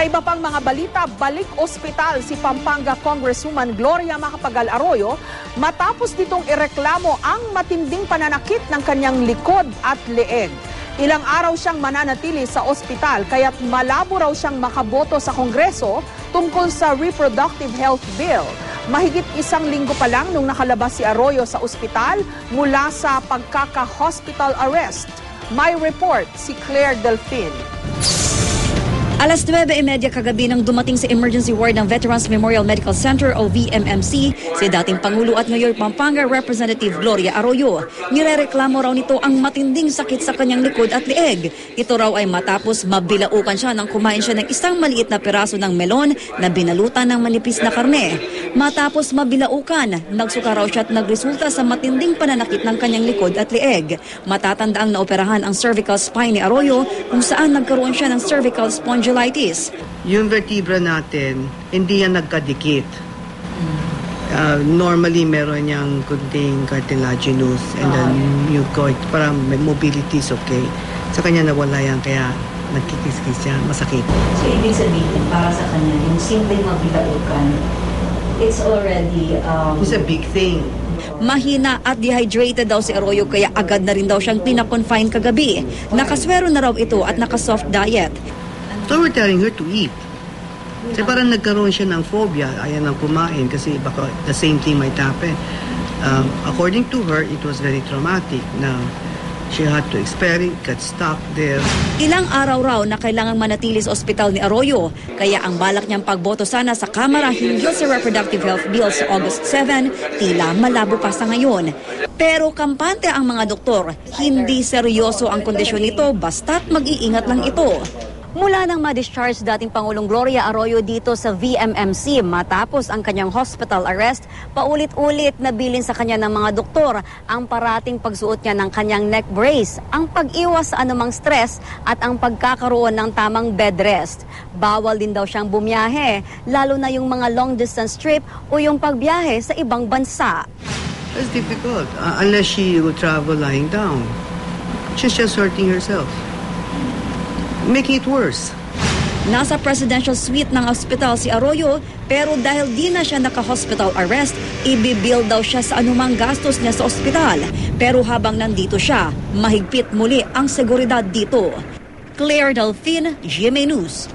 Sa iba pang mga balita, balik ospital si Pampanga Congresswoman Gloria Macapagal Arroyo matapos nitong ireklamo ang matinding pananakit ng kanyang likod at leeg. Ilang araw siyang mananatili sa ospital kaya't malabo raw siyang makaboto sa Kongreso tungkol sa Reproductive Health Bill. Mahigit isang linggo pa lang nung nakalabas si Arroyo sa ospital mula sa pagkaka-hospital arrest. May report si Claire Delfin. Alas 9:30 kagabi nang dumating sa emergency ward ng Veterans Memorial Medical Center o VMMC si dating Pangulo at Mayor Pampanga Representative Gloria Arroyo. Nirereklamo raw nito ang matinding sakit sa kanyang likod at leeg. Ito raw ay matapos mabilaukan siya nang kumain siya ng isang maliit na piraso ng melon na binalutan ng manipis na karne. Matapos mabilaukan, nagsuka raw siya at nagresulta sa matinding pananakit ng kanyang likod at leeg. Matatandaang naoperahan ang cervical spine ni Arroyo kung saan nagkaroon siya ng cervical spondylitis. Yung vertebra natin, hindi yan nagkadikit. Normally, meron niyang kunting cartilaginous and then mucoid. Parang mobility is okay. Sa kanya nawala yan, kaya nagkikis-kis siya, masakit. So, ibig sabihin, para sa kanya, yung simpleng mabilaukan, it's already... It's a big thing. Mahina at dehydrated daw si Arroyo kaya agad na rin daw siyang pinakonfine kagabi. Nakaswero na raw ito at nakasoft diet. So we're telling her to eat. Kasi parang nagkaroon siya ng phobia, ayaw nang kumain kasi baka the same thing might happen. According to her, it was very traumatic. Now, she had to experience, got stuck there. Ilang araw raw na kailangang manatili sa ospital ni Arroyo, kaya ang balak niyang pagboto sana sa Kamara hinggil sa Reproductive Health Bill sa August 7, tila malabo pa sa ngayon. Pero kampante ang mga doktor, hindi seryoso ang kondisyon nito basta't mag-iingat lang ito. Mula nang ma-discharge dating Pangulong Gloria Arroyo dito sa VMMC matapos ang kanyang hospital arrest, paulit-ulit nabilin sa kanya ng mga doktor ang parating pagsuot niya ng kanyang neck brace, ang pag-iwas sa anumang stress at ang pagkakaroon ng tamang bed rest. Bawal din daw siyang bumiyahe, lalo na yung mga long-distance trip o yung pagbiyahe sa ibang bansa. It's difficult unless she will travel lying down. She's just hurting herself. Making it worse. Nasa presidential suite ng ospital si Arroyo pero dahil di na siya naka-hospital arrest, ibibill daw siya sa anumang gastos niya sa ospital. Pero habang nandito siya, mahigpit muli ang seguridad dito. Claire Delfin, GMA News.